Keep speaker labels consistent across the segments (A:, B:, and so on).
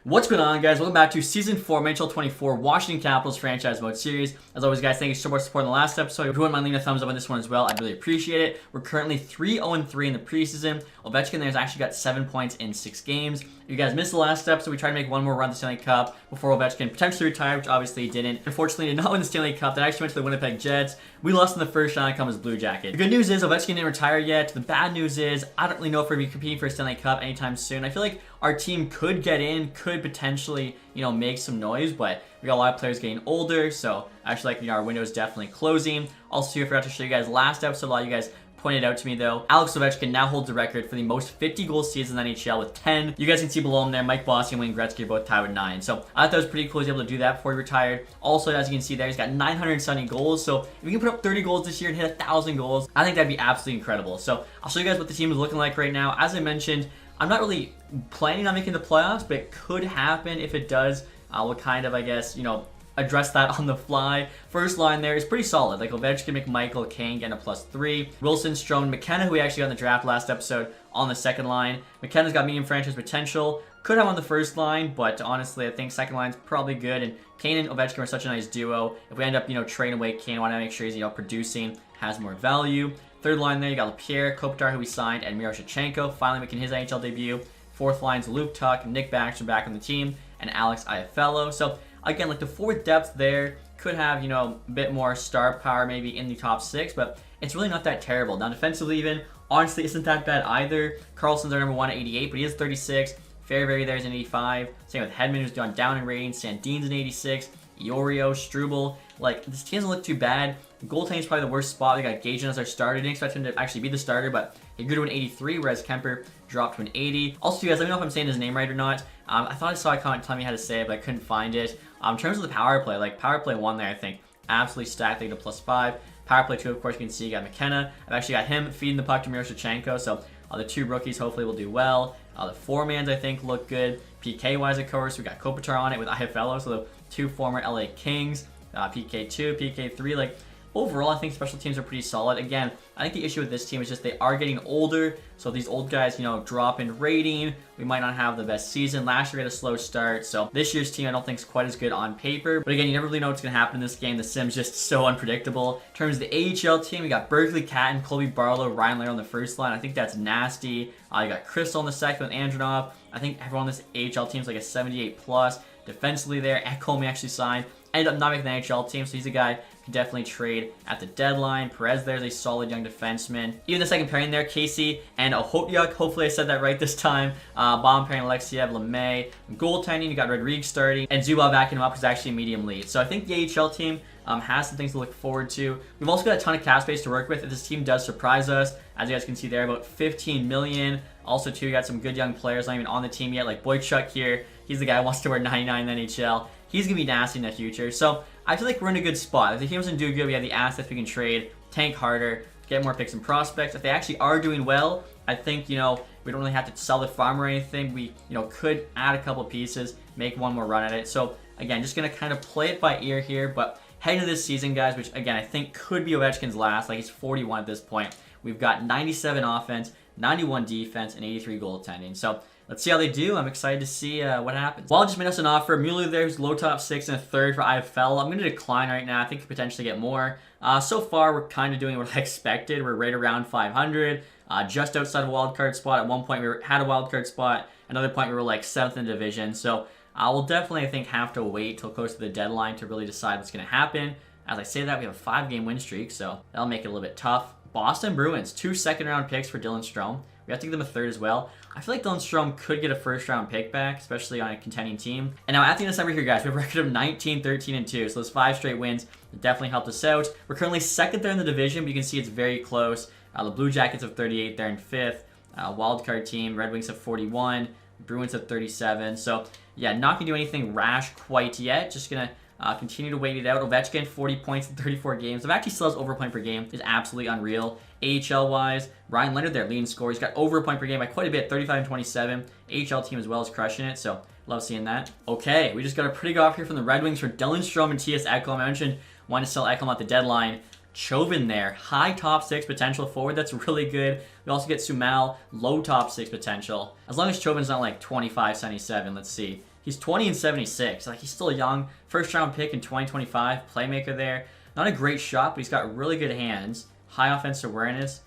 A: What's going on, guys? Welcome back to Season 4 of NHL 24 Washington Capitals Franchise Mode Series. As always, guys, thank you so much for supporting the last episode. If you wouldn't mind leaving a thumbs up on this one as well, I'd really appreciate it. We're currently 3-0-3 in the preseason. Ovechkin there's actually got 7 points in 6 games. If you guys missed the last episode, we tried to make one more run at the Stanley Cup before Ovechkin potentially retired, which obviously he didn't. Unfortunately, he did not win the Stanley Cup. That actually went to the Winnipeg Jets. We lost in the first round, come as Blue Jacket. The good news is Ovechkin didn't retire yet. The bad news is I don't really know if we're going to be competing for a Stanley Cup anytime soon. I feel like our team could get in, could potentially, make some noise, but we got a lot of players getting older, so I actually like, our window is definitely closing. Also, I forgot to show you guys last episode, a lot of you guys pointed out to me though, Alex Ovechkin now holds the record for the most 50 goal seasons in the NHL with 10. You guys can see below him there, Mike Bossy and Wayne Gretzky are both tied with 9. So I thought that was pretty cool. He was able to do that before he retired. Also, as you can see there, he's got 970 goals. So if we can put up 30 goals this year and hit 1,000 goals, I think that'd be absolutely incredible. So I'll show you guys what the team is looking like right now. As I mentioned, I'm not really planning on making the playoffs, but it could happen. If it does, we'll kind of, I guess, address that on the fly. First line there is pretty solid. Like Ovechkin, McMichael, Kane getting a +3. Wilson, Strome, McKenna, who we actually got in the draft last episode, on the second line. McKenna's got medium franchise potential. Could have on the first line, but honestly, I think second line's probably good. And Kane and Ovechkin are such a nice duo. If we end up, trading away Kane, I want to make sure he's, producing, has more value. Third line there, you got LaPierre, Kopitar, who we signed, and Miroshnichenko, finally making his NHL debut. Fourth line's Luke Tuck, Nick Baxter back on the team, and Alex Iafallo. So again, like the forward depth there could have, a bit more star power maybe in the top 6, but it's really not that terrible. Now, defensively even, honestly, isn't that bad either. Carlson's our number 1 at 88, but he is 36. Fairbury there's an 85. Same with Hedman, who's gone down in rating. Sandin's an 86. Iorio, Struble. Like, this team doesn't look too bad. Goaltending is probably the worst spot. We got Gajan as our starter. Didn't expect him to actually be the starter, but he grew to an 83, whereas Kemper dropped to an 80. Also, you guys, let me know if I'm saying his name right or not. I thought I saw a comment telling me how to say it, but I couldn't find it. In terms of the power play, like power play 1 there, I think, absolutely stacked. They get a +5. Power play 2, of course, you can see you got McKenna. I've actually got him feeding the puck to Miroshnichenko, so the 2 rookies hopefully will do well. The 4-mans, I think, look good. PK-wise, of course, we got Kopitar on it with Iafallo, so the 2 former LA Kings. PK2, PK3, like, overall, I think special teams are pretty solid. Again, I think the issue with this team is just they are getting older. So if these old guys, drop in rating, we might not have the best season. Last year we had a slow start. So this year's team I don't think is quite as good on paper. But again, you never really know what's going to happen in this game. The sim's just so unpredictable. In terms of the AHL team, we got Berkeley Catton, Colby Barlow, Ryan Lair on the first line. I think that's nasty. You got Crystal on the second with Andronov. I think everyone on this AHL team is like a 78+. Defensively there, Ekholm actually signed. Ended up not making the NHL team, so he's a guy who can definitely trade at the deadline. Perez there's a solid young defenseman. Even the second pairing there, Casey and Ohotyuk. Hopefully I said that right this time. Bottom pairing, Alexiev, LeMay. Goaltending, you got Rodriguez starting. And Zubov backing him up is actually a medium lead. So I think the AHL team has some things to look forward to. We've also got a ton of cap space to work with if this team does surprise us. As you guys can see there, about $15 million. Also, too, we got some good young players not even on the team yet, like Boychuk here. He's the guy who wants to wear 99 in the NHL. He's going to be nasty in the future. So I feel like we're in a good spot. If the team doesn't do good, we have the assets we can trade, tank harder, get more picks and prospects. If they actually are doing well, I think, we don't really have to sell the farm or anything. We, could add a couple pieces, make one more run at it. So again, just going to kind of play it by ear here. But heading to this season, guys, which again, I think could be Ovechkin's last. Like he's 41 at this point. We've got 97 offense, 91 defense, and 83 goaltending. So let's see how they do. I'm excited to see what happens. Wall just made us an offer. Mueller there's low top 6 and a third for Iafallo. I'm going to decline right now. I think we could potentially get more. So far, we're kind of doing what I expected. We're right around 500, just outside of a wild card spot. At one point, we had a wild card spot. Another point, we were like 7th in the division. So we'll definitely, I think, have to wait till close to the deadline to really decide what's going to happen. As I say that, we have a 5-game win streak, so that'll make it a little bit tough. Boston Bruins, 2 second-round picks for Dylan Strome. We have to give them a third as well. I feel like Dylan Strome could get a first-round pick back, especially on a contending team. And now at the end of December here, guys, we have a record of 19, 13, and 2. So those 5 straight wins definitely helped us out. We're currently 2nd there in the division, but you can see it's very close. The Blue Jackets have 38 there in 5th. Wildcard team, Red Wings have 41. Bruins have 37. So yeah, not going to do anything rash quite yet. Just going to continue to wait it out. Ovechkin, 40 points in 34 games. Ovechkin still has over a point per game. Is absolutely unreal. AHL-wise, Ryan Leonard there, leading scorer. He's got over a point per game by quite a bit, 35 and 27. AHL team as well is crushing it, so love seeing that. Okay, we just got a pretty good offer here from the Red Wings for Dylan Strome and T.S. Ekholm. I mentioned wanting to sell Ekholm at the deadline. Chauvin there, high top 6 potential forward. That's really good. We also get Sumal, low top 6 potential. As long as Chauvin's not like 25, 77, let's see. He's 20 and 76. Like, he's still young. First round pick in 2025. Playmaker there. Not a great shot, but he's got really good hands. High offensive awareness.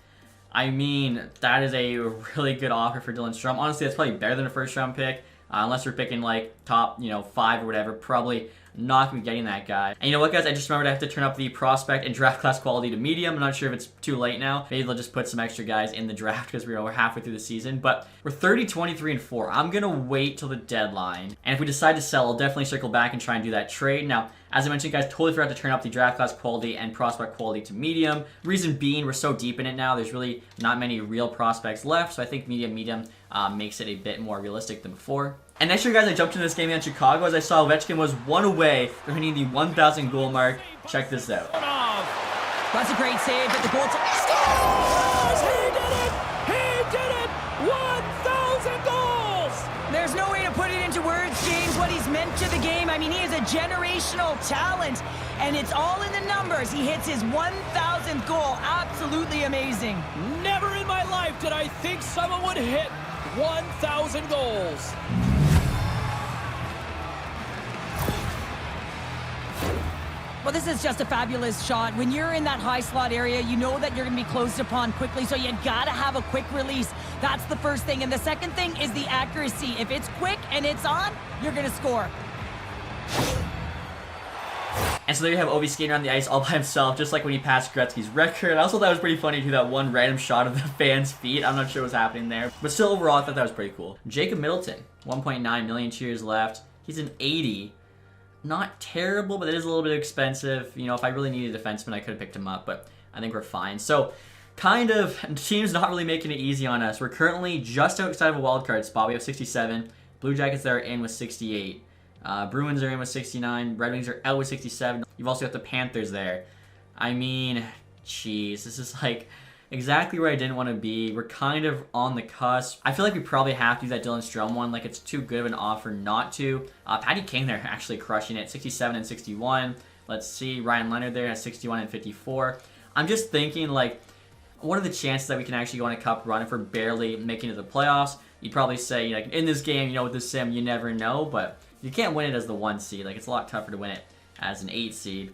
A: I mean, that is a really good offer for Dylan Strome. Honestly, that's probably better than a first round pick. Unless you're picking like top, 5 or whatever. Probably not going to be getting that guy. And you know what, guys? I just remembered I have to turn up the prospect and draft class quality to medium. I'm not sure if it's too late now. Maybe they'll just put some extra guys in the draft because we're halfway through the season. But we're 30, 23, and 4. I'm going to wait till the deadline. And if we decide to sell, I'll definitely circle back and try and do that trade. Now, as I mentioned, guys, totally forgot to turn up the draft class quality and prospect quality to medium. Reason being, we're so deep in it now, there's really not many real prospects left. So I think medium makes it a bit more realistic than before. And next year, guys, I jumped into this game against Chicago as I saw Ovechkin was 1 away from hitting the 1,000 goal mark. Check this out.
B: That's a great save, but the goal scores! He did it! He did it! 1,000 goals! There's no way to put it into words, James, what he's meant to the game. I mean, he is a generational talent, and it's all in the numbers. He hits his 1,000th goal. Absolutely amazing.
C: Never in my life did I think someone would hit 1,000 goals.
B: Well, this is just a fabulous shot. When you're in that high slot area, you know that you're going to be closed upon quickly, so you got to have a quick release. That's the first thing. And the second thing is the accuracy. If it's quick and it's on, you're going to score.
A: And so there you have Ovi skating around the ice all by himself, just like when he passed Gretzky's record. I also thought that was pretty funny to do that one random shot of the fans' feet. I'm not sure what's happening there. But still, overall, I thought that was pretty cool. Jacob Middleton, 1.9 million cheers left. He's an 80. Not terrible, but it is a little bit expensive. If I really needed a defenseman, I could have picked him up, but I think we're fine. So, kind of, the team's not really making it easy on us. We're currently just outside of a wildcard spot. We have 67. Blue Jackets there are in with 68. Bruins are in with 69. Red Wings are out with 67. You've also got the Panthers there. I mean, jeez, this is like exactly where I didn't want to be. We're kind of on the cusp. I feel like we probably have to use that Dylan Strome one. Like, it's too good of an offer not to. Patty King there actually crushing it. 67 and 61. Let's see. Ryan Leonard there has 61 and 54. I'm just thinking, like, what are the chances that we can actually go on a cup run if we're barely making it to the playoffs? You'd probably say, like, in this game, with the sim, you never know. But you can't win it as the 1 seed. Like, it's a lot tougher to win it as an 8 seed.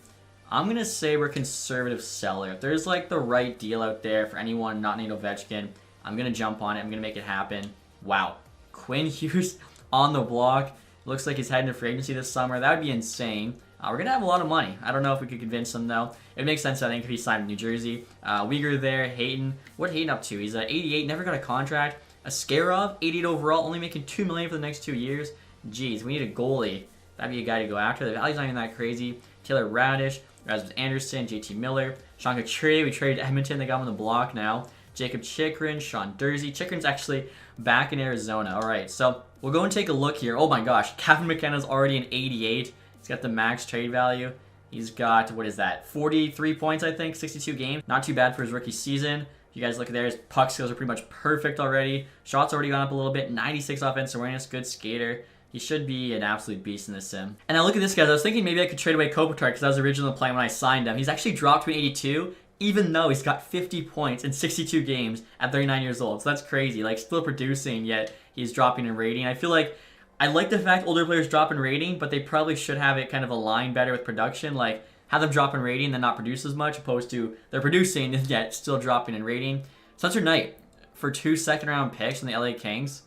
A: I'm going to say we're conservative seller. If there's, like, the right deal out there for anyone not named Ovechkin, I'm going to jump on it. I'm going to make it happen. Wow. Quinn Hughes on the block. Looks like he's heading to free agency this summer. That would be insane. We're going to have a lot of money. I don't know if we could convince him, though. It makes sense, I think, if he signed with New Jersey. Uyghur there. Hayton. What Hayton up to? He's 88. Never got a contract. Askarov, 88 overall. Only making $2 million for the next 2 years. Jeez, we need a goalie. That'd be a guy to go after. The value's not even that crazy. Taylor Radish. Rasmus Anderson, JT Miller, Sean Couturier, we traded Edmonton, they got him on the block now. Jacob Chikrin, Sean Dursey. Chikrin's actually back in Arizona. Alright, so we'll go and take a look here. Oh my gosh, Kevin McKenna's already an 88. He's got the max trade value. He's got, what is that, 43 points, I think, 62 games. Not too bad for his rookie season. If you guys look at there, his puck skills are pretty much perfect already. Shots already gone up a little bit. 96 offensive awareness, good skater. He should be an absolute beast in this sim. And now look at this, guys. I was thinking maybe I could trade away Kopitar because that was the original plan when I signed him. He's actually dropped to an 82, even though he's got 50 points in 62 games at 39 years old. So that's crazy. Like, still producing, yet he's dropping in rating. I feel like I like the fact older players drop in rating, but they probably should have it kind of align better with production. Like, have them drop in rating and then not produce as much, opposed to they're producing and yet still dropping in rating. Spencer Knight for 2 second-round picks from the LA Kings.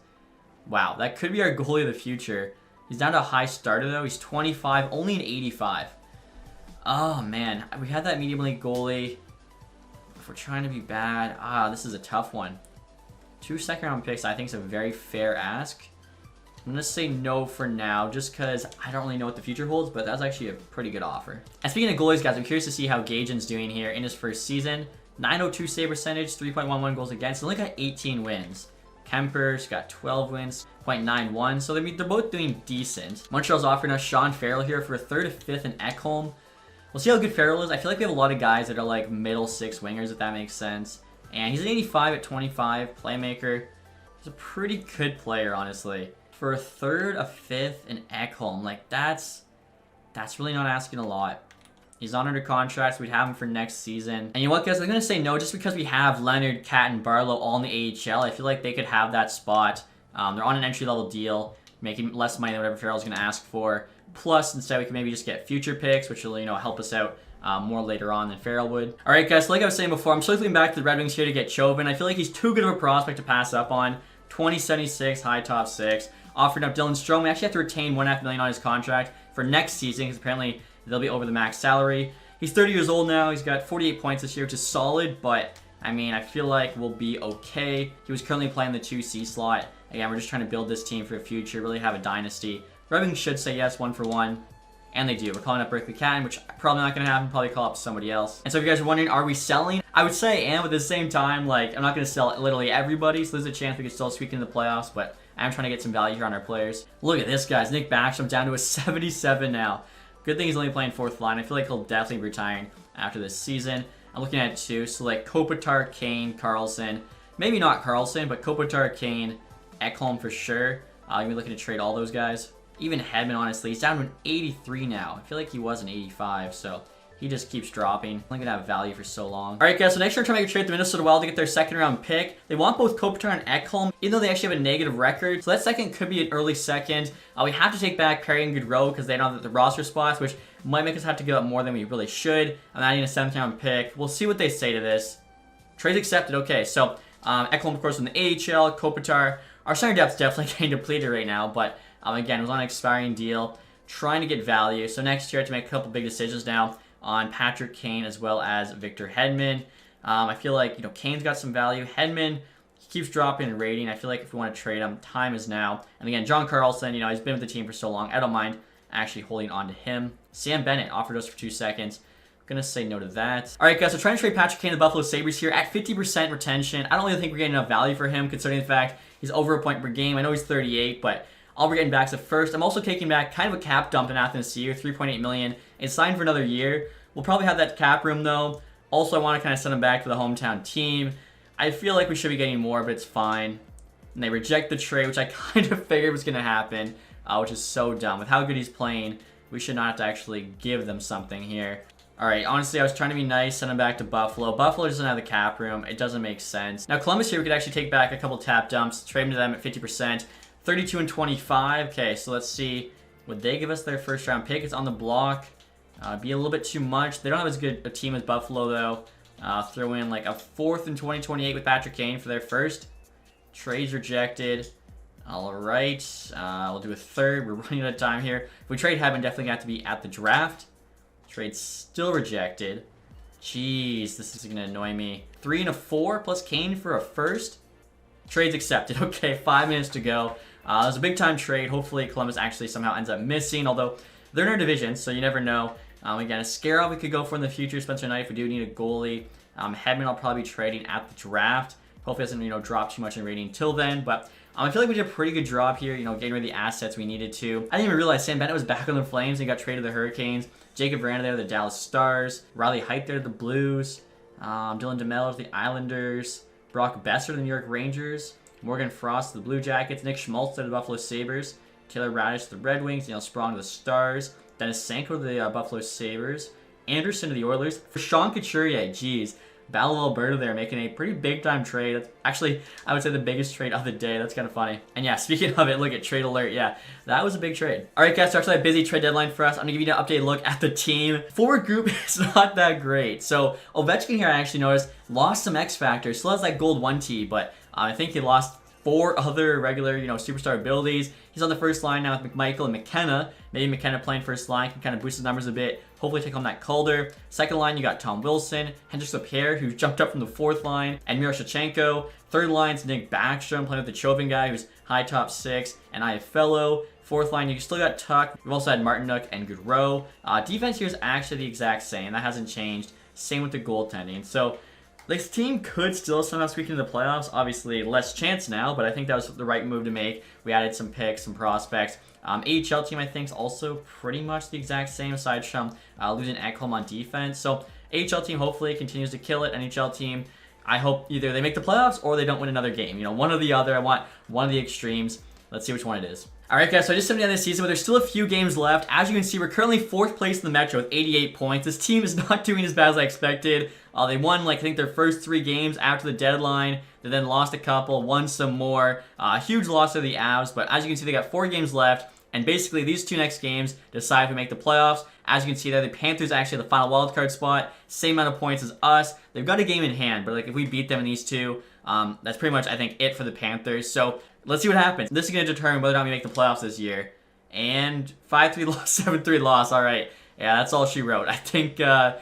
A: Wow, that could be our goalie of the future. He's down to a high starter, though. He's 25, only an 85. Oh, man. We had that medium league goalie. If we're trying to be bad, this is a tough one. 2 second-round picks, I think, is a very fair ask. I'm going to say no for now, just because I don't really know what the future holds, but that's actually a pretty good offer. And speaking of goalies, guys, I'm curious to see how Gajan's doing here in his first season. 902 save percentage, 3.11 goals against. He only got 18 wins. Kemper's got 12 wins, 0.91, so they're both doing decent. Montreal's offering us Sean Farrell here for a 3rd, a 5th, and Ekholm. We'll see how good Farrell is. I feel like we have a lot of guys that are like middle 6 wingers, if that makes sense. And he's an 85 at 25, playmaker. He's a pretty good player, honestly. For a 3rd, a 5th, and Ekholm, like that's really not asking a lot. He's not under contract, so we'd have him for next season. And you know what, guys? I'm going to say no just because we have Leonard, Cat, and Barlow all in the AHL. I feel like they could have that spot. They're on an entry-level deal. making less money than whatever Farrell's going to ask for. Plus, instead, we can maybe just get future picks, which will, help us out more later on than Farrell would. All right, guys, so like I was saying before, I'm circling back to the Red Wings here to get Chauvin. I feel like he's too good of a prospect to pass up on. 2076, high top 6. Offering up Dylan Strome. We actually have to retain $1.5 million on his contract for next season because apparently they'll be over the max salary. He's 30 years old now. He's got 48 points this year, which is solid, but I mean, I feel like we'll be okay. He was currently playing the 2C slot. Again, we're just trying to build this team for the future, really have a dynasty. Red Wings should say yes, 1-for-1. And they do. We're calling up Berkeley Catton, which probably not going to happen. Probably call up somebody else. And so if you guys are wondering, are we selling? I would say I am, but at the same time, like, I'm not going to sell literally everybody, so there's a chance we could still squeak into the playoffs, but I'm trying to get some value here on our players. Look at this, guys. Nick Backstrom down to a 77 now. Good thing he's only playing 4th line. I feel like he'll definitely be retiring after this season. I'm looking at 2, so like Kopitar, Kane, Carlson. Maybe not Carlson, but Kopitar, Kane, Ekholm for sure. I'm going to be looking to trade all those guys. Even Hedman, honestly, he's down to an 83 now. I feel like he was an 85, so he just keeps dropping. I'm going to have value for so long. All right, guys, so next year I'm trying to make a trade with the Minnesota Wild to get their 2nd round pick. They want both Kopitar and Ekholm, even though they actually have a negative record. So that 2nd could be an early 2nd. We have to take back Perry and Goodrow because they don't have the roster spots, which might make us have to give up more than we really should. I'm adding a 7th round pick. We'll see what they say to this. Trade accepted. Okay, so Ekholm, of course, from the AHL. Kopitar. Our center depth's definitely getting depleted right now, but again, it was on an expiring deal. Trying to get value. So next year, I have to make a couple big decisions now on Patrick Kane as well as Victor Hedman. I feel like, Kane's got some value. Hedman, he keeps dropping in rating. I feel like if we want to trade him, time is now. And again, John Carlson, he's been with the team for so long. I don't mind actually holding on to him. Sam Bennett offered us for 2 seconds. I'm going to say no to that. All right, guys, so trying to trade Patrick Kane to the Buffalo Sabres here at 50% retention. I don't really think we're getting enough value for him considering the fact he's over a point per game. I know he's 38, but all we're getting back is a 1st. I'm also taking back kind of a cap dump in Athens this year, $3.8 million. It's signed for another year. We'll probably have that cap room, though. Also, I want to kind of send him back to the hometown team. I feel like we should be getting more, but it's fine. And they reject the trade, which I kind of figured was going to happen, which is so dumb. With how good he's playing, we should not have to actually give them something here. All right, honestly, I was trying to be nice, send him back to Buffalo. Buffalo doesn't have the cap room. It doesn't make sense. Now, Columbus here, we could actually take back a couple tap dumps, trade them to them at 50%. 32 and 25. Okay, so let's see. Would they give us their 1st round pick? It's on the block. Be a little bit too much. They don't have as good a team as Buffalo, though. Throw in like a 4th in 2028 with Patrick Kane for their 1st. Trades rejected. All right. We'll do a 3rd. We're running out of time here. If we trade Hedman, definitely got to be at the draft. Trade still rejected. Jeez, this is going to annoy me. 3 and a 4 plus Kane for a 1st. Trades accepted. Okay, 5 minutes to go. It was a big-time trade. Hopefully, Columbus actually somehow ends up missing, although they're in our division, so you never know. Again, a Scarrow we could go for in the future. Spencer Knight if we do need a goalie. Hedman I'll probably be trading at the draft. Hopefully, it doesn't drop too much in rating till then, but I feel like we did a pretty good job here, getting rid of the assets we needed to. I didn't even realize Sam Bennett was back on the Flames and got traded to the Hurricanes. Jacob Veranda there, the Dallas Stars. Riley Heidt there, the Blues. Dylan DeMello, the Islanders. Brock Besser, the New York Rangers. Morgan Frost, the Blue Jackets. Nick Schmaltz, the Buffalo Sabres. Taylor Radish, the Red Wings. Neil Sprong, the Stars. Dennis Sanko, the Buffalo Sabres. Anderson to the Oilers. For Sean Couturier, geez. Battle of Alberta there, making a pretty big-time trade. That's actually, I would say, the biggest trade of the day. That's kind of funny. And yeah, speaking of it, look at trade alert. Yeah, that was a big trade. All right, guys, so actually a busy trade deadline for us. I'm going to give you an updated look at the team. Forward group is not that great. So Ovechkin here, I actually noticed, lost some X factors. Still has that gold 1T, but I think he lost 4 other regular, superstar abilities. He's on the 1st line now with McMichael and McKenna. Maybe McKenna playing 1st line can kind of boost his numbers a bit. Hopefully take home that Calder. 2nd line, you got Tom Wilson, Hendrix Lapierre, who jumped up from the 4th line, and Miroshnichenko. 3rd line's Nick Backstrom, playing with the Chauvin guy, who's high top 6, and Iaffello. 4th line, you still got Tuck. We've also had Martinuk and Goodrow. Defense here is actually the exact same. That hasn't changed. Same with the goaltending. So this team could still somehow squeak into the playoffs. Obviously, less chance now, but I think that was the right move to make. We added some picks, some prospects. AHL team, I think, is also pretty much the exact same, aside from losing Ekholm on defense. So AHL team hopefully continues to kill it. NHL team, I hope either they make the playoffs or they don't win another game. One or the other. I want one of the extremes. Let's see which one it is. All right, guys, so I just ended the season, but there's still a few games left. As you can see, we're currently 4th place in the Metro with 88 points. This team is not doing as bad as I expected. They won, I think, their first 3 games after the deadline. They then lost a couple, won some more. Huge loss to the Avs, but as you can see, they got 4 games left. And basically, these 2 next games decide if we make the playoffs. As you can see there, the Panthers actually have the final wildcard spot. Same amount of points as us. They've got a game in hand, but like if we beat them in these 2, that's pretty much, I think, it for the Panthers. So let's see what happens. This is going to determine whether or not we make the playoffs this year. And 5-3 loss, 7-3 loss. All right. Yeah, that's all she wrote. I think the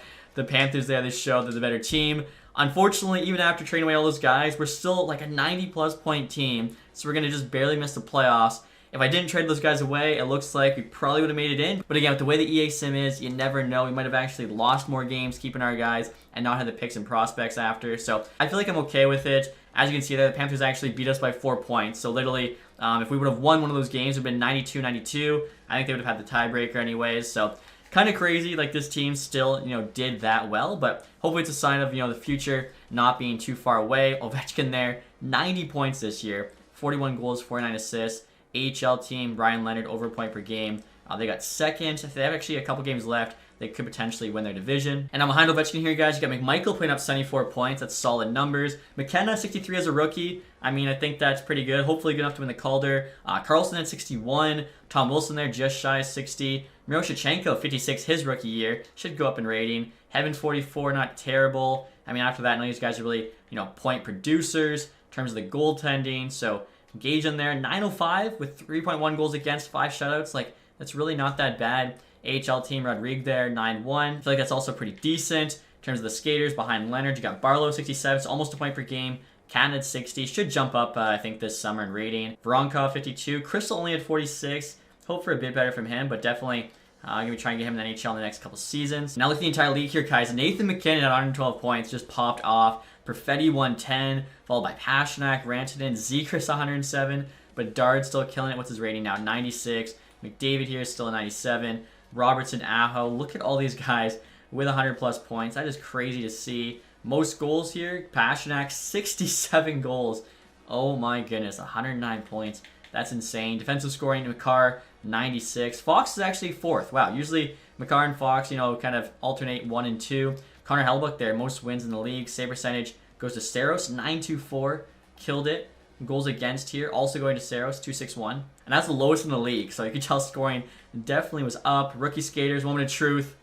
A: Panthers there, they showed they're the better team. Unfortunately, even after trading away all those guys, we're still like a 90-plus point team. So we're going to just barely miss the playoffs. If I didn't trade those guys away, it looks like we probably would have made it in. But again, with the way the EA sim is, you never know. We might have actually lost more games keeping our guys and not had the picks and prospects after. So I feel like I'm okay with it. As you can see there, the Panthers actually beat us by 4 points. So literally, if we would have won one of those games, it would have been 92-92. I think they would have had the tiebreaker anyways. So kind of crazy, like this team still, did that well. But hopefully it's a sign of, the future not being too far away. Ovechkin there, 90 points this year, 41 goals, 49 assists. AHL team, Ryan Leonard, over a point per game. They got second. If they have actually a couple games left, they could potentially win their division. And I'm behind Ovechkin here, guys. You got McMichael putting up 74 points. That's solid numbers. McKenna, 63 as a rookie. I mean, I think that's pretty good. Hopefully good enough to win the Calder. Carlson at 61. Tom Wilson there, just shy of 60. Miroshichenko, 56 his rookie year. Should go up in rating. Heaven, 44, not terrible. I mean, after that, none of these guys are really, point producers in terms of the goaltending. So Gage in there, 905 with 3.1 goals against, 5 shutouts. Like, that's really not that bad. AHL team, Rodrigue there, 9-1. I feel like that's also pretty decent. In terms of the skaters, behind Leonard, you got Barlow, 67, so almost a point per game. Canada, 60. Should jump up, I think, this summer in rating. Voronkov, 52. Crystal only at 46. Hope for a bit better from him, but definitely going to be trying to get him in the NHL in the next couple seasons. Now, look at the entire league here, guys. Nathan McKinnon at 112 points just popped off. Perfetti 110, followed by Pasternak, Rantanen, Zekris 107, but Bedard still killing it. What's his rating now? 96. McDavid here is still a 97. Robertson, Aho. Look at all these guys with 100-plus points. That is crazy to see. Most goals here, Pasternak, 67 goals. Oh my goodness, 109 points. That's insane. Defensive scoring, Makar, 96. Fox is actually 4th. Wow, usually Makar and Fox, kind of alternate 1 and 2. Connor Hellebuyck there, most wins in the league. Save percentage goes to Saros, 924. Killed it. Goals against here, also going to Saros, 261. And that's the lowest in the league, so you can tell scoring definitely was up. Rookie skaters, moment of truth.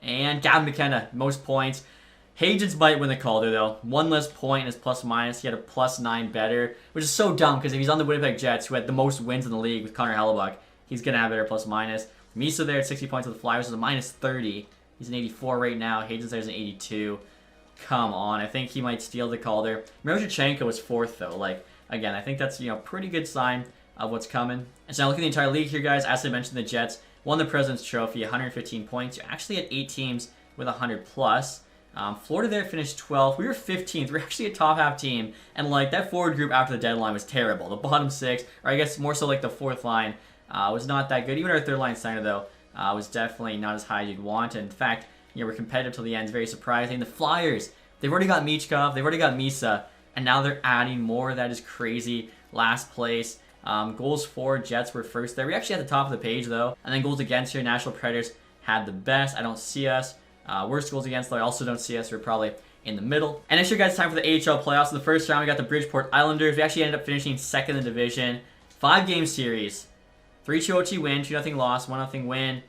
A: And Gavin McKenna, most points. Hagens might win the Calder, though. 1 less point in his plus-minus. He had a +9 better, which is so dumb, because if he's on the Winnipeg Jets, who had the most wins in the league with Connor Hellebuyck, he's going to have better plus-minus. Misa there at 60 points with the Flyers is a -30. He's an 84 right now. Hagens there's an 82. Come on. I think he might steal the Calder. Miroshichenko was 4th, though. Like, again, I think that's, pretty good sign of what's coming. And so now look at the entire league here, guys. As I mentioned, the Jets won the President's Trophy, 115 points. You're actually at 8 teams with 100+. Florida there finished 12th. We were 15th. We're actually a top half team. And, like, that forward group after the deadline was terrible. The bottom 6, or I guess more so like the 4th line, was not that good. Even our 3rd line center, though, was definitely not as high as you'd want. And in fact, we're competitive till the end. It's very surprising. The Flyers, they've already got Michkov. They've already got Misa. And now they're adding more. That is crazy. Last place. Goals for, Jets were 1st there. We actually at the top of the page, though. And then goals against here, Nashville Predators had the best. I don't see us. Worst goals against, though, I also don't see us. We're probably in the middle. And next year, guys, time for the AHL playoffs. In the first round, we got the Bridgeport Islanders. We actually ended up finishing 2nd in the division. 5-game series. 3-2 OT win, 2-0 loss, 1-0 win.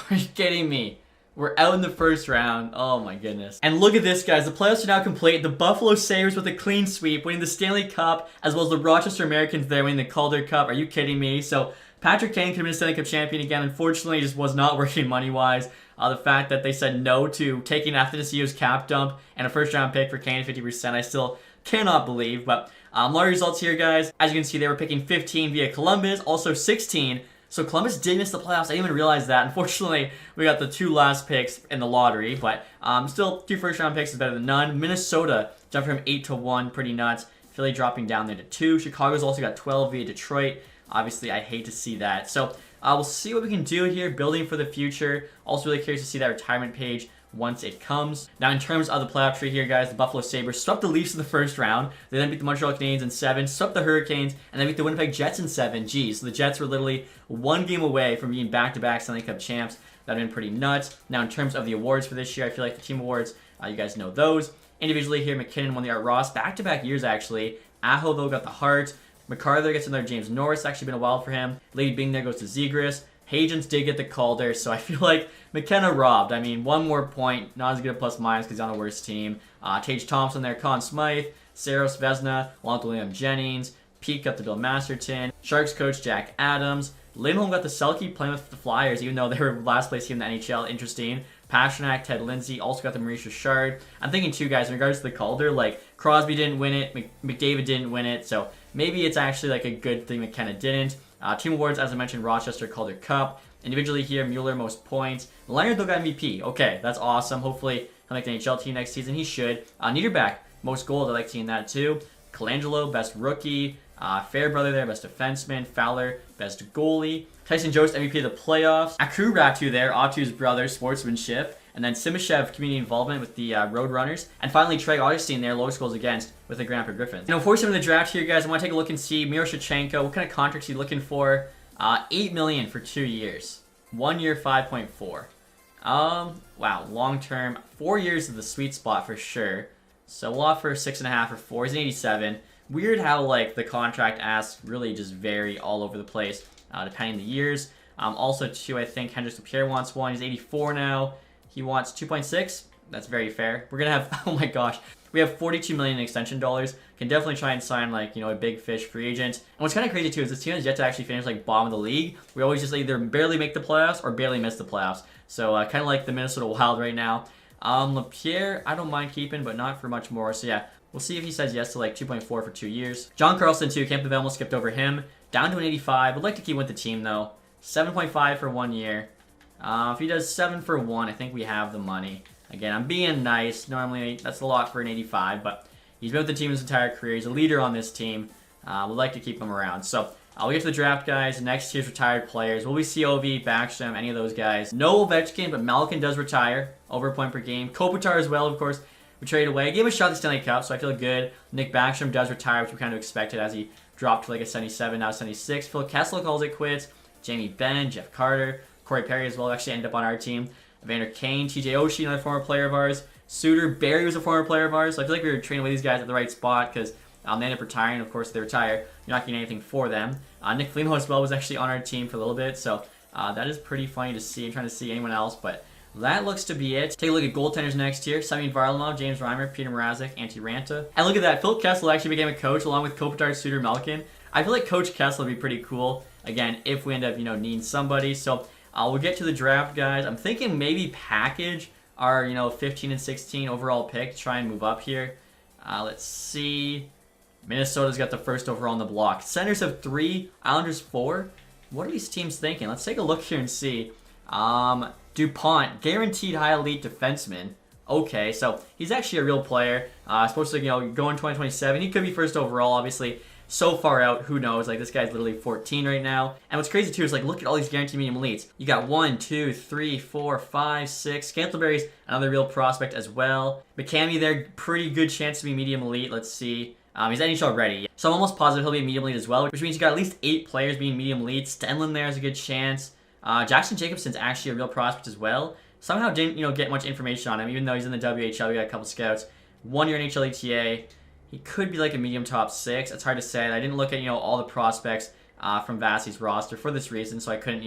A: Are you kidding me? We're out in the first round. Oh my goodness. And look at this, guys. The playoffs are now complete. The Buffalo Sabres with a clean sweep, winning the Stanley Cup, as well as the Rochester Americans there winning the Calder Cup. Are you kidding me? So Patrick Kane could have been a Stanley Cup champion again. Unfortunately, it just was not working money-wise. The fact that they said no to taking Athanasiou's cap dump and a first-round pick for Kane at 50%, I still cannot believe. But a lot of results here, guys. As you can see, they were picking 15 via Columbus, also 16. So Columbus did miss the playoffs. I didn't even realize that. Unfortunately, we got the 2 last picks in the lottery, but still 2 first-round picks is better than none. Minnesota jumped from 8 to 1, pretty nuts. Philly dropping down there to 2. Chicago's also got 12 via Detroit. Obviously, I hate to see that. So we'll see what we can do here, building for the future. Also really curious to see that retirement page once it comes. Now, in terms of the playoff tree here, guys, the Buffalo Sabres swept the Leafs in the first round. They then beat the Montreal Canadiens in 7, swept the Hurricanes, and then beat the Winnipeg Jets in 7. Geez, so the Jets were literally 1 game away from being back-to-back Stanley Cup champs. That would have been pretty nuts. Now, in terms of the awards for this year, I feel like the team awards, you guys know those. Individually here, McKinnon won the Art Ross back-to-back years, actually. Aho, though, got the heart. MacArthur gets another James Norris. Actually been a while for him. Lady Bing there goes to Zegras. Hagens did get the Calder, so I feel like McKenna robbed. I mean, one more point. Not as good a plus-minus because he's on a worse team. Tage Thompson there. Conn Smythe. Saros Vesna. Along with William Jennings. Pete got the Bill Masterton. Sharks coach Jack Adams. Lindholm got the Selke playing with the Flyers, even though they were last place team in the NHL. Interesting. Pasternak, Ted Lindsay, also got the Maurice Richard. I'm thinking too, guys, in regards to the Calder, like Crosby didn't win it, McDavid didn't win it, so maybe it's actually like a good thing McKenna didn't. Team awards, as I mentioned, Rochester Calder Cup. Individually here, Mueller most points. Leonard though got MVP. Okay, that's awesome. Hopefully he'll make the NHL team next season. He should. Niederbach, most goals. I like seeing that too. Colangelo, best rookie. Fairbrother there, best defenseman. Fowler, best goalie. Tyson Jost, MVP of the playoffs. Aku Ratu there, Atu's brother, sportsmanship. And then Simashev, community involvement with the Roadrunners. And finally, Trey Augustine there, lowest goals against with the Grand Prix Griffins. Before we start the draft here, guys, I want to take a look and see Miro Shevchenko. What kind of contracts are you looking for? $8 million for 2 years. 1 year, 5.4. Wow, long term. 4 years is the sweet spot for sure. So we'll offer 6.5 or 4. He's an 87. Weird how like the contract asks really just vary all over the place depending on the years. Also, too, I think Hendricks Lapierre wants one. He's 84 now. He wants 2.6. That's very fair. We're gonna have, oh my gosh, we have 42 million in extension dollars. Can definitely try and sign like, you know, a big fish free agent. And what's kind of crazy too is this team has yet to actually finish like bottom of the league. We always just either barely make the playoffs or barely miss the playoffs. So kind of like the Minnesota Wild right now. Lapierre, I don't mind keeping, but not for much more. So yeah, we'll see if he says yes to like 2.4 for 2 years. John Carlson too, can't believe I almost skipped over him. Down to an 85. Would like to keep with the team though. 7.5 for 1 year. If he does 7 for 1, I think we have the money. Again, I'm being nice. Normally, that's a lot for an 85, but he's been with the team his entire career. He's a leader on this team. We'd like to keep him around. So, we'll get to the draft, guys. Next year's retired players. Will we see Ovi, Backstrom, any of those guys? No Ovechkin, but Malkin does retire. Over a point per game. Kopitar as well, of course. We traded away. Gave him a shot at the Stanley Cup, so I feel good. Nick Backstrom does retire, which we kind of expected as he dropped to like a 77, now 76. Phil Kessel calls it quits. Jamie Benn, Jeff Carter, Corey Perry as well actually ended up on our team. Evander Kane, TJ Oshie, another former player of ours. Suter, Barry was a former player of ours. So I feel like we were trading away these guys at the right spot because they ended up retiring. Of course, they retire. You're not getting anything for them. Nick Foligno as well was actually on our team for a little bit. So that is pretty funny to see. I'm trying to see anyone else, but that looks to be it. Take a look at goaltenders next year. Semyon Varlamov, James Reimer, Peter Mrazek, Antti Ranta. And look at that. Phil Kessel actually became a coach along with Kopitar, Suter, Malkin. I feel like Coach Kessel would be pretty cool. Again, if we end up, needing somebody. So we'll get to the draft, guys. I'm thinking maybe package our, 15 and 16 overall pick to try and move up here. Let's see. Minnesota's got the first overall on the block. Senators have 3, Islanders 4. What are these teams thinking? Let's take a look here and see. DuPont, guaranteed high elite defenseman. Okay, so he's actually a real player. Supposed to, go in 2027. He could be first overall, obviously. So far out, who knows? Like, this guy's literally 14 right now. And what's crazy, too, is, like, look at all these guaranteed medium elites. You got 1, 2, 3, 4, 5, 6. Scantleberry's another real prospect as well. McCamey there, pretty good chance to be medium elite. Let's see. He's NHL ready. So I'm almost positive he'll be a medium elite as well, which means you got at least 8 players being medium elite. Stenlin there is a good chance. Jackson Jacobson's actually a real prospect as well. Somehow didn't, get much information on him, even though he's in the WHL. We got a couple scouts. 1 year NHL ETA. He could be like a medium top 6. It's hard to say. I didn't look at, all the prospects from Vasi's roster for this reason, so I couldn't,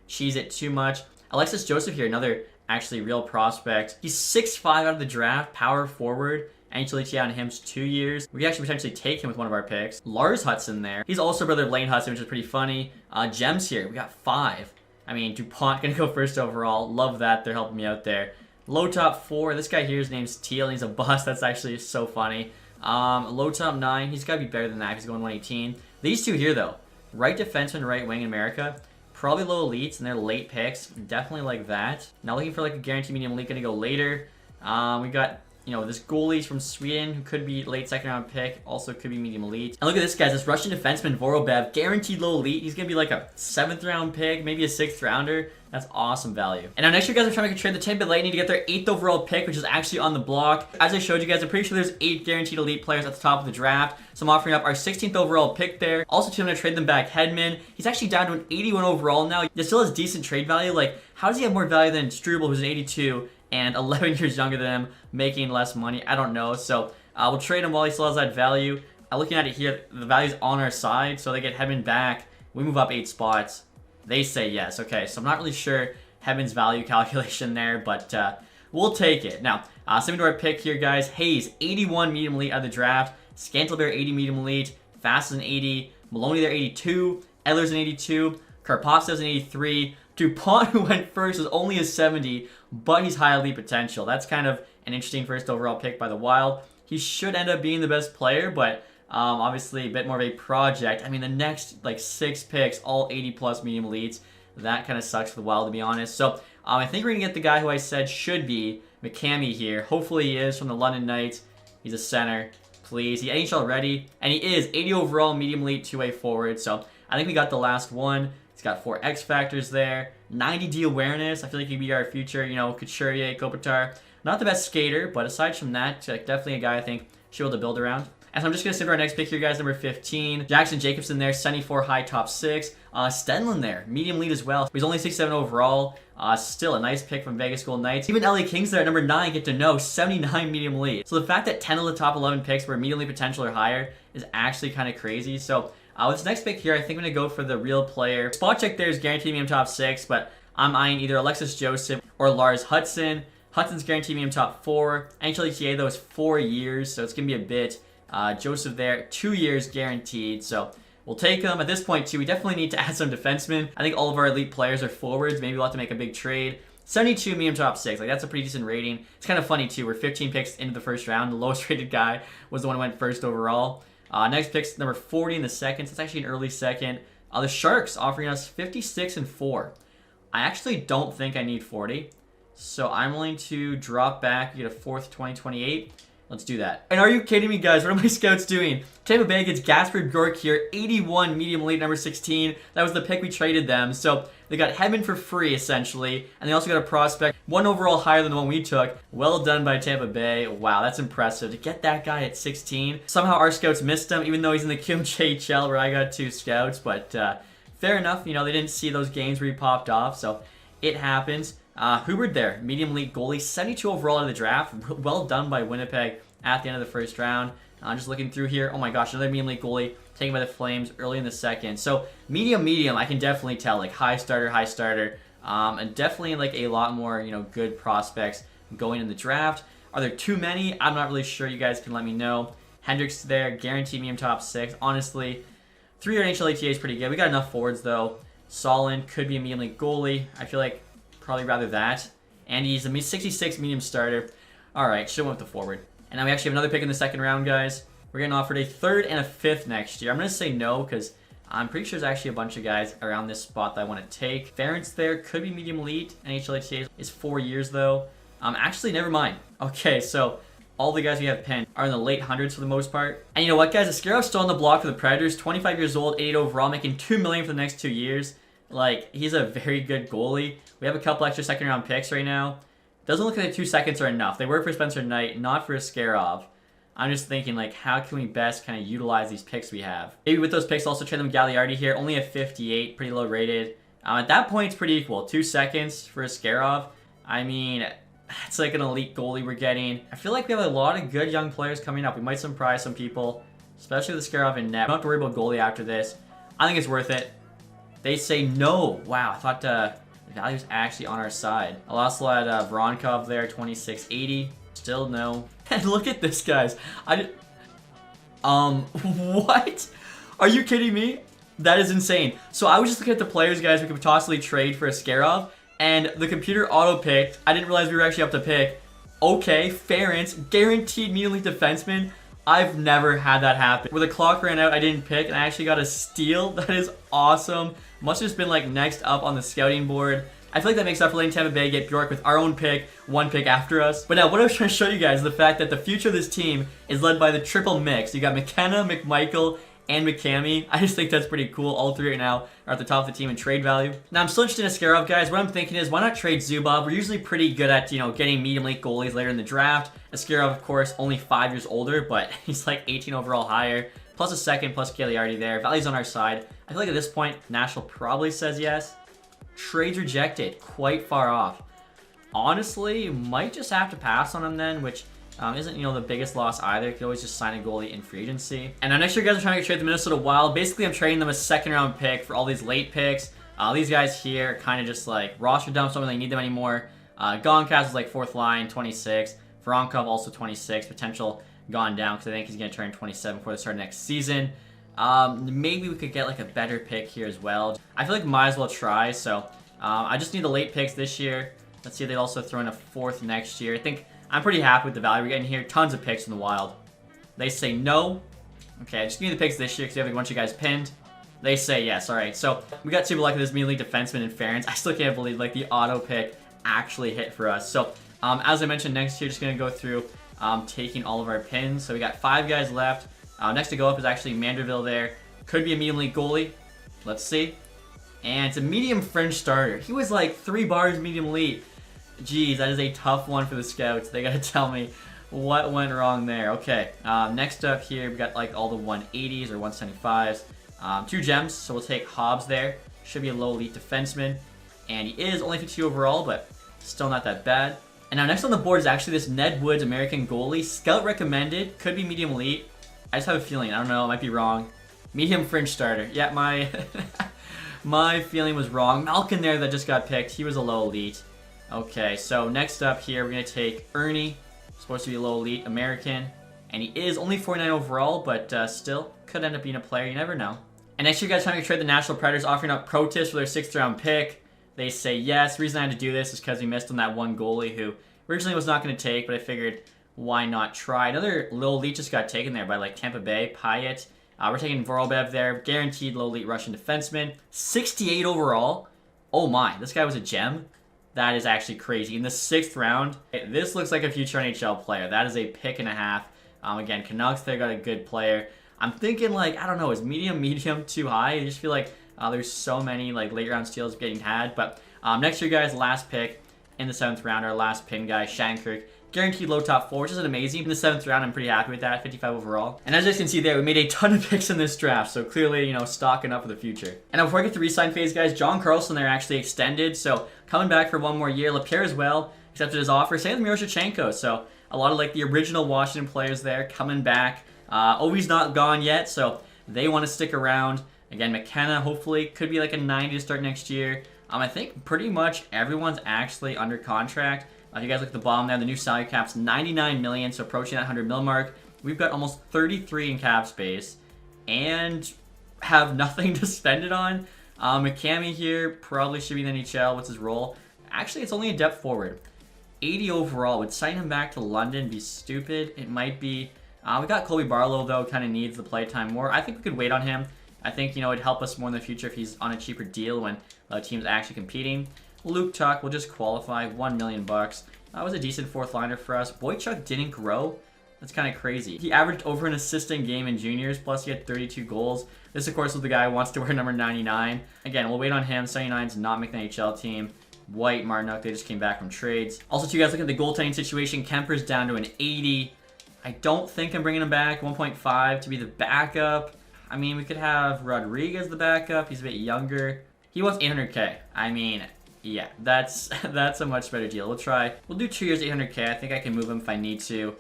A: cheese it too much. Alexis Joseph here, another actually real prospect. He's 6'5" out of the draft, power forward. NHL ETA on him's 2 years. We could actually potentially take him with one of our picks. Lars Hudson there. He's also brother of Lane Hudson, which is pretty funny. Gems here. We got 5. I mean, DuPont gonna go first overall. Love that. They're helping me out there. Low top 4. This guy here, his name's Teal. He's a bust. That's actually so funny. Low top 9. He's got to be better than that. He's going 118. These two here, though. Right defenseman, right wing in America. Probably low elites, and they're late picks. Definitely like that. Now looking for like a guaranteed medium elite. Going to go later. We got, this goalie's from Sweden who could be late second round pick. Also could be medium elite. And look at this, guys. This Russian defenseman, Vorobev. Guaranteed low elite. He's going to be like a 7th round pick. Maybe a 6th rounder. That's awesome value. And now next year, guys, we're trying to trade the Tampa Bay Lightning to get their 8th overall pick, which is actually on the block. As I showed you guys, I'm pretty sure there's 8 guaranteed elite players at the top of the draft. So I'm offering up our 16th overall pick there. Also, too, I'm going to trade them back Hedman. He's actually down to an 81 overall now. He still has decent trade value. Like, how does he have more value than Struble, who's an 82 and 11 years younger than him, making less money? I don't know. So we'll trade him while he still has that value. Looking at it here, the value's on our side, so they get Hedman back. We move up 8 spots. They say yes. Okay, so I'm not really sure Hedman's value calculation there, but we'll take it. Now, same to our pick here, guys. Hayes, 81 medium elite out of the draft. Scantlebear, 80 medium elite. Fast is an 80. Maloney there, 82. Edler's an 82. Karpovtsev's an 83. DuPont, who went first, is only a 70, but he's high elite potential. That's kind of an interesting first overall pick by the Wild. He should end up being the best player, but obviously a bit more of a project. I mean, the next like 6 picks, all 80 plus medium elites. That kind of sucks for the Wild, to be honest. So I think we're going to get the guy who I said should be McCamey here. Hopefully he is, from the London Knights. He's a center. Please. He NHL ready. And he is 80 overall, medium elite, 2-way forward. So I think we got the last one. He's got 4 X factors there. 90 D awareness. I feel like he'd be our future, you know, Couturier, Kopitar. Not the best skater, but aside from that, definitely a guy I think should be able to build around. And so I'm just going to save our next pick here, guys, number 15. Jackson Jacobson there, 74 high, top 6. Stenlund there, medium lead as well. He's only 6'7" overall. Still a nice pick from Vegas Golden Knights. Even LA Kings there at number 9 get to know, 79 medium lead. So the fact that 10 of the top 11 picks were medium lead potential or higher is actually kind of crazy. So with this next pick here, I think I'm going to go for the real player. Spot check there is guaranteed medium top 6, but I'm eyeing either Alexis Joseph or Lars Hudson. Hudson's guaranteed medium top 4. NHL ETA, though, is 4 years, so it's going to be a bit. Joseph there, 2 years guaranteed, so we'll take him. At this point, too, we definitely need to add some defensemen. I think all of our elite players are forwards. Maybe we'll have to make a big trade. 72 medium top 6. Like, that's a pretty decent rating. It's kind of funny, too. We're 15 picks into the first round. The lowest rated guy was the one who went first overall. Next pick's number 40 in the second. So it's actually an early second. The Sharks offering us 56 and 4. I actually don't think I need 40. So I'm willing to drop back. We get a 4th 2028. Let's do that. And are you kidding me, guys? What are my scouts doing? Tampa Bay gets Gasper Bjork here, 81 medium elite, number 16. That was the pick we traded them. So they got Hedman for free, essentially. And they also got a prospect, 1 overall higher than the one we took. Well done by Tampa Bay. Wow, that's impressive. To get that guy at 16. Somehow our scouts missed him, even though he's in the QMJHL where I got 2 scouts. But fair enough. You know, they didn't see those games where he popped off. So it happens. Hubbard there, medium elite goalie, 72 overall in the draft. Well done by Winnipeg at the end of the first round. I'm just looking through here. Oh my gosh, another medium elite goalie taken by the Flames early in the second. So medium, I can definitely tell, like high starter, and definitely like a lot more, you know, good prospects going in the draft. Are there too many? I'm not really sure. You guys can let me know. Hendricks there, guaranteed medium top 6. Honestly, 3-year NHL ETA is pretty good. We got enough forwards though. Solon could be a medium elite goalie. I feel like probably rather that. And he's a 66 medium starter. All right, should have went with the forward. And now we actually have another pick in the second round, guys. We're getting offered a 3rd and a 5th next year. I'm going to say no because I'm pretty sure there's actually a bunch of guys around this spot that I want to take. Ferentz there could be medium elite. NHL ETA is 4 years, though. Actually, never mind. Okay, so all the guys we have pinned are in the late hundreds for the most part. And you know what, guys? Askarov's still on the block for the Predators. 25 years old, 8 overall, making $2 million for the next 2 years. Like, he's a very good goalie. We have a couple extra second-round picks right now. Doesn't look like the 2 seconds are enough. They were for Spencer Knight, not for Askarov. I'm just thinking, like, how can we best kind of utilize these picks we have? Maybe with those picks, also trade them Gagliardi here. Only a 58, pretty low rated. At that point, it's pretty equal. 2 seconds for Askarov. I mean, it's like an elite goalie we're getting. I feel like we have a lot of good young players coming up. We might surprise some people, especially with Askarov and net. We don't have to worry about goalie after this. I think it's worth it. They say no. Wow, I thought the value's actually on our side. I also had Voronkov there, 2680. Still no. And look at this, guys. What? Are you kidding me? That is insane. So I was just looking at the players, guys, we could possibly trade for Askarov, and the computer auto-picked. I didn't realize we were actually up to pick. Okay, Ferentz, guaranteed medium-elite defenseman. I've never had that happen. Where the clock ran out, I didn't pick, and I actually got a steal. That is awesome. Must have just been like next up on the scouting board. I feel like that makes up for letting Tampa Bay get Bjork with our own pick, 1 pick after us. But now, what I was trying to show you guys is the fact that the future of this team is led by the triple mix. You got McKenna, McMichael, and McCamey. I just think that's pretty cool. All 3 right now are at the top of the team in trade value. Now, I'm still interested in Askarov, guys. What I'm thinking is, why not trade Zubov? We're usually pretty good at, you know, getting medium-elite goalies later in the draft. Askarov, of course, only 5 years older, but he's like 18 overall higher. Plus a second, plus Gagliardi there. Value's on our side. I feel like at this point, Nashville probably says yes. Trades rejected. Quite far off. Honestly, might just have to pass on him then, which isn't, you know, the biggest loss either. You could always just sign a goalie in free agency. And now next year, guys, I'm trying to trade the Minnesota Wild. Basically, I'm trading them a second-round pick for all these late picks. These guys here kind of just like roster dumps, don't really need them anymore. Goncast is like 4th line, 26. Voronkov also 26. Potential gone down because I think he's going to turn 27 before the start of next season. Maybe we could get like a better pick here as well. I feel like might as well try. So I just need the late picks this year. Let's see if they also throw in a 4th next year. I think I'm pretty happy with the value we're getting here. Tons of picks in the Wild. They say no. Okay, I just need the picks this year because we have a bunch of guys pinned. They say yes. All right, so we got super lucky with this melee defenseman and Ferentz. I still can't believe like the auto pick actually hit for us. So as I mentioned, next year just gonna go through taking all of our pins. So we got 5 guys left. Next to go up is actually Manderville there. Could be a medium elite goalie. Let's see. And it's a medium fringe starter. He was like 3 bars medium elite. Jeez, that is a tough one for the scouts. They gotta tell me what went wrong there. Okay, next up here, we got like all the 180s or 175s. 2 gems, so we'll take Hobbs there. Should be a low elite defenseman. And he is only 52 overall, but still not that bad. And now next on the board is actually this Ned Woods American goalie. Scout recommended, could be medium elite. I just have a feeling, I don't know, I might be wrong. Medium fringe starter. Yeah, my my feeling was wrong. Malkin there that just got picked, he was a low elite. Okay, so next up here, we're going to take Ernie. Supposed to be a low elite American. And he is only 49 overall, but still could end up being a player. You never know. And next year, guys, trying to trade the Nashville Predators, offering up Protis for their 6th-round pick. They say yes. The reason I had to do this is because we missed on that one goalie who originally was not going to take, but I figured why not try. Another low elite just got taken there by like Tampa Bay, Pyatt. We're taking Vorobyev there, guaranteed low elite Russian defenseman. 68 overall. Oh my, this guy was a gem. That is actually crazy. In the 6th round, this looks like a future NHL player. That is a pick and a half. Again, Canucks there got a good player. I'm thinking like, I don't know, is medium too high? I just feel like there's so many like late round steals getting had. But next year, guys, last pick in the 7th round, our last pin guy, Shankirk. Guaranteed low top 4, which is amazing. In the 7th round, I'm pretty happy with that, 55 overall. And as you can see there, we made a ton of picks in this draft, so clearly, you know, stocking up for the future. And now before I get to re-sign phase, guys, John Carlson there actually extended, so coming back for 1 more year. Lapierre as well accepted his offer. Same with Miroshnichenko, so a lot of like the original Washington players there coming back. Always not gone yet, so they want to stick around. Again, McKenna hopefully could be like a 90 to start next year. I think pretty much everyone's actually under contract. If you guys look at the bottom there, the new salary cap's $99 million, so approaching that $100 million mark. We've got almost 33 in cap space and have nothing to spend it on. McCamey here probably should be in the NHL. What's his role? Actually, it's only a depth forward. 80 overall. Would sign him back to London be stupid? It might be. We got Colby Barlow, though, kind of needs the play time more. I think we could wait on him. I think, you know, it'd help us more in the future if he's on a cheaper deal when the team's actually competing. Luke Tuck will just qualify, $1 million bucks. That was a decent 4th liner for us. Boychuk didn't grow. That's kind of crazy. He averaged over an assist in game in juniors, plus he had 32 goals. This, of course, was the guy who wants to wear number 99. Again, we'll wait on him. 79's not making the NHL team. White, Marnock, they just came back from trades. Also, too, guys, look at the goaltending situation. Kemper's down to an 80. I don't think I'm bringing him back. 1.5 to be the backup. I mean, we could have Rodriguez the backup. He's a bit younger. He wants 800K. I mean, yeah, that's a much better deal. We'll do 2 years, 800K. I think I can move him if I need to.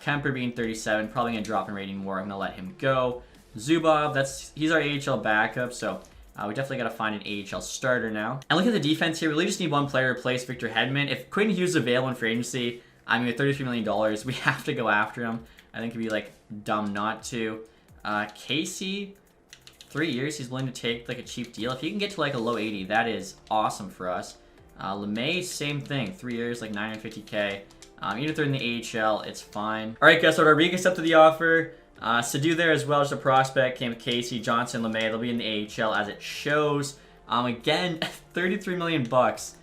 A: Kemper being 37, probably gonna drop in rating more. I'm gonna let him go. Zubov, he's our AHL backup, so we definitely gotta find an AHL starter now. And look at the defense here. We really just need one player to replace Victor Hedman. If Quinn Hughes is available in free agency, I mean, with $33 million, we have to go after him. I think it'd be like dumb not to. Casey, 3 years, he's willing to take like a cheap deal. If he can get to like a low 80, that is awesome for us. LeMay, same thing, 3 years, like 950K. Even if they're in the AHL, it's fine. All right, guys, so Rodriguez accepted the offer. Sadu there as well as a prospect. Came Casey, Johnson, LeMay. They'll be in the AHL as it shows. Again, 33 million bucks.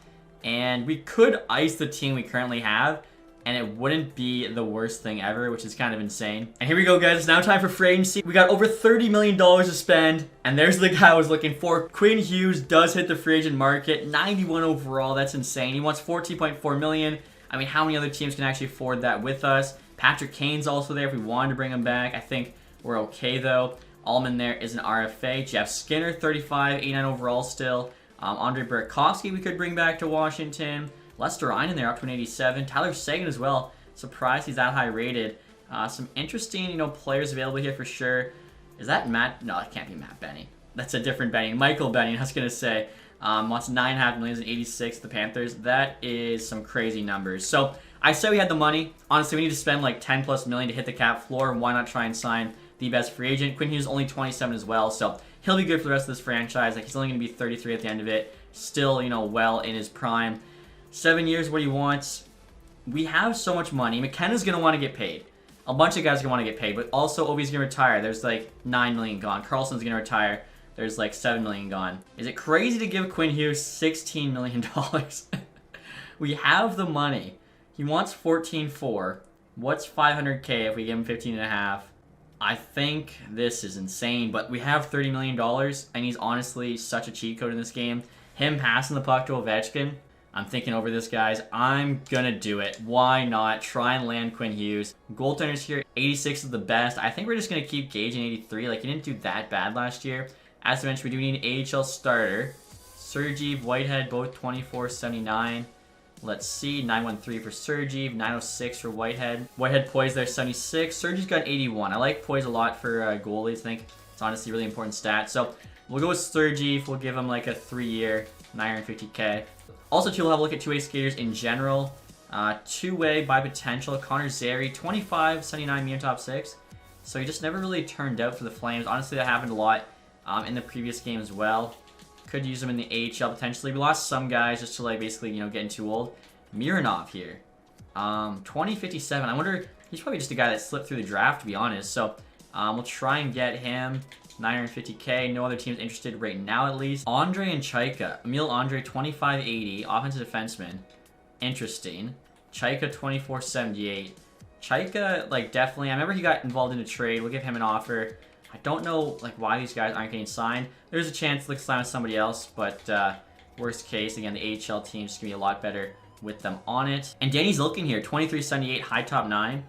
A: And we could ice the team we currently have, and it wouldn't be the worst thing ever, which is kind of insane. And here we go, guys. It's now time for free agency. We got over $30 million to spend, and there's the guy I was looking for. Quinn Hughes does hit the free agent market. 91 overall. That's insane. He wants $14.4 million. I mean, how many other teams can actually afford that with us? Patrick Kane's also there if we wanted to bring him back. I think we're okay, though. Allman there is an RFA. Jeff Skinner, 35, 89 overall still. Andre Burakovsky we could bring back to Washington. Lester Ryan in there up to an 87. Tyler Seguin as well. Surprised he's that high rated. Some interesting, players available here for sure. Is that Matt? No, it can't be Matt Benny. That's a different Benny. Michael Benny, I was going to say. Wants 9.5 million and 86 the Panthers. That is some crazy numbers. So I said we had the money. Honestly, we need to spend like 10 plus million to hit the cap floor. Why not try and sign the best free agent? Quinn Hughes only 27 as well, so he'll be good for the rest of this franchise. Like, he's only going to be 33 at the end of it. Still, well in his prime. 7 years, what he wants. We have so much money. McKenna's going to want to get paid. A bunch of guys are going to want to get paid, but also Obi's going to retire. There's like 9 million gone. Carlson's going to retire. There's like 7 million gone. Is it crazy to give Quinn Hughes $16 million? We have the money. He wants 14.4. What's 500K if we give him 15.5? I think this is insane, but we have $30 million, and he's honestly such a cheat code in this game. Him passing the puck to Ovechkin, I'm thinking over this, guys. I'm gonna do it. Why not? Try and land Quinn Hughes. Goaltenders here, 86 is the best. I think we're just gonna keep gauging 83. Like, he didn't do that bad last year. As I mentioned, we do need an AHL starter. Sergeev, Whitehead, both 24.79. Let's see, 913 for Sergeev, 906 for Whitehead. Whitehead poised there, 76. Sergeev's got 81. I like poise a lot for goalies. I think it's honestly a really important stat. So we'll go with Sergeev. We'll give him like a 3-year, 950K. Also, too, we'll have a look at two-way skaters in general. Two-way by potential, Connor Zary, 25.79 medium top 6. So he just never really turned out for the Flames. Honestly, that happened a lot in the previous game as well. Could use him in the AHL potentially. We lost some guys just to like basically, getting too old. Mironov here. 2057. I wonder, he's probably just a guy that slipped through the draft, to be honest. So we'll try and get him. 950K. No other teams interested right now, at least. Andre and Chaika. Emil Andre, 2580. Offensive defenseman. Interesting. Chaika, 2478. Chaika, like, definitely. I remember he got involved in a trade. We'll give him an offer. I don't know, like, why these guys aren't getting signed. There's a chance to sign with somebody else, but worst case, again, the AHL team's just going to be a lot better with them on it. And Danny Zilkin here, 2378, high top 9.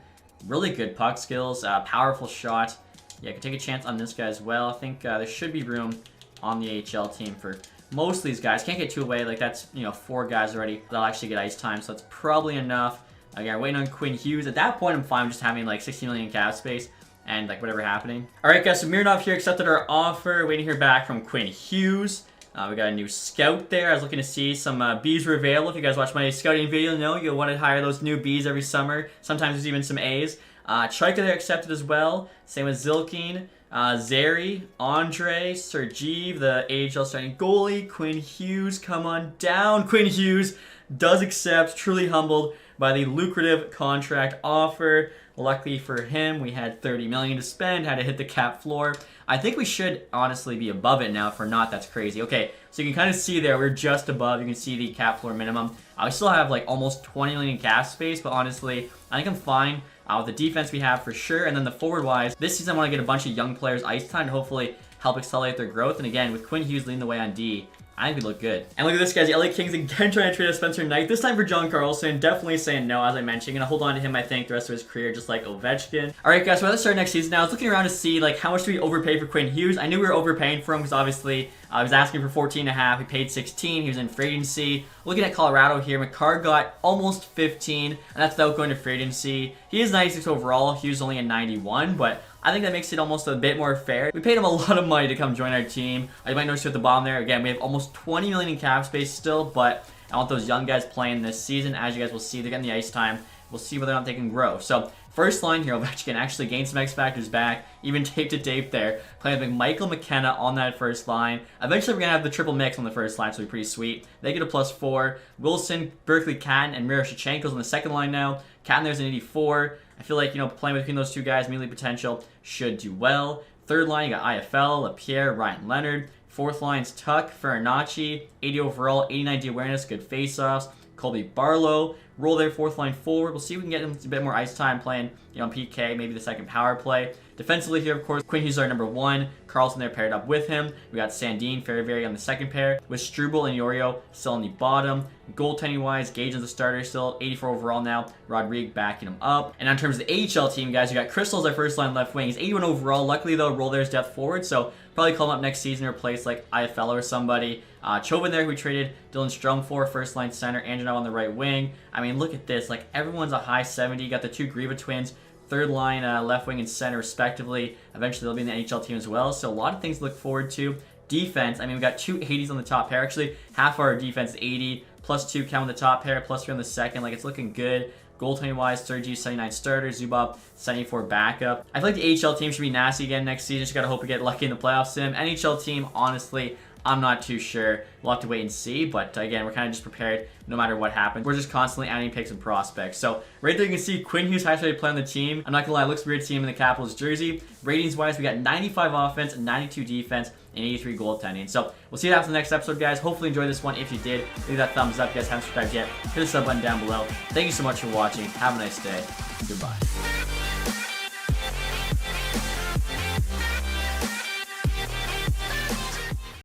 A: Really good puck skills, powerful shot. Yeah, I could take a chance on this guy as well. I think there should be room on the AHL team for most of these guys. Can't get two away. Like, that's, 4 guys already that'll actually get ice time, so that's probably enough. Again, waiting on Quinn Hughes. At that point, I'm fine with just having, like, 60 million cap space and, like, whatever happening. All right, guys, so Mironov here accepted our offer. Waiting to hear back from Quinn Hughes. We got a new scout there. I was looking to see some Bs were available. If you guys watch my scouting video, you'll want to hire those new Bs every summer. Sometimes there's even some As. Chaika there accepted as well. Same with Zilkin. Zary, Andre, Sergeev, the AHL starting goalie. Quinn Hughes, come on down. Quinn Hughes does accept, truly humbled by the lucrative contract offer. Luckily for him, we had $30 million to spend, had to hit the cap floor. I think we should honestly be above it now. If we're not, that's crazy. Okay, so you can kind of see there, we're just above. You can see the cap floor minimum. I still have like almost 20 million cap space, but honestly, I think I'm fine with the defense we have for sure. And then the forward-wise, this season I want to get a bunch of young players ice time to hopefully help accelerate their growth. And again, with Quinn Hughes leading the way on D, I think we look good. And look at this, guys. The LA Kings again trying to trade a Spencer Knight. This time for John Carlson. Definitely saying no, as I mentioned. Gonna hold on to him, I think, the rest of his career, just like Ovechkin. All right, guys. So let's start next season now. I was looking around to see, like, how much do we overpay for Quinn Hughes? I knew we were overpaying for him because obviously I was asking for 14.5. He paid 16. He was in free agency. Looking at Colorado here, McCarr got almost 15, and that's without going to free agency. He is 96 overall. Hughes only a 91, but I think that makes it almost a bit more fair. We paid him a lot of money to come join our team. You might notice at the bottom there, again, we have almost 20 million in cap space still, but I want those young guys playing this season. As you guys will see, they're getting the ice time. We'll see whether or not they can grow. So, first line here, Ovechkin actually gained some X Factors back, even tape to tape there. Playing with Michael McKenna on that first line. Eventually, we're going to have the triple mix on the first line, so it'll be pretty sweet. They get a +4. Wilson, Berkeley, Catton, and Miroshichenko's on the second line now. Catton there's an 84. I feel like, playing between those two guys, immediately potential, should do well. Third line, you got IFL, LaPierre, Ryan Leonard. Fourth line's Tuck, Farinacci, 80 overall, 89 D awareness, good face-offs. Colby Barlow, roll their fourth line forward. We'll see if we can get him a bit more ice time playing, on PK, maybe the second power play. Defensively here, of course, Quinn Hughes is our number 1. Carlson there paired up with him. We got Sandin, Ferrivari on the second pair, with Struble and Yorio still on the bottom. Goaltending-wise, Gage is the starter still, 84 overall now. Rodrigue backing him up. And in terms of the AHL team, guys, you got Crystal's our first line left wing. He's 81 overall. Luckily, though, roll there's depth forward, so probably call him up next season to replace, like, IFL or somebody. Chauvin there, who we traded Dylan Strom for, first line center, Andrew on the right wing. I mean, look at this. Like, everyone's a high 70. You got the two Grieva twins, third line left wing and center respectively. Eventually they'll be in the NHL team as well, so a lot of things to look forward to. Defense, I mean, we got two 80s on the top pair. Actually, half our defense is 80, plus 2 count on the top pair, plus 3 on the second. Like, it's looking good. Goaltending wise, Sergey 79 starter, Zubov 74 backup. I feel like the AHL team should be nasty again next season. Just gotta hope we get lucky in the playoff sim. NHL team, honestly, I'm not too sure. We'll have to wait and see, but again, we're kind of just prepared no matter what happens. We're just constantly adding picks and prospects. So right there you can see Quinn Hughes, highest rated player on the team. I'm not gonna lie, it looks weird seeing him in the Capitals jersey. Ratings wise, we got 95 offense, 92 defense, and 83 goaltending. So we'll see you after the next episode, guys. Hopefully you enjoyed this one. If you did, leave that thumbs up. If you guys haven't subscribed yet, hit the sub button down below. Thank you so much for watching. Have a nice day. Goodbye.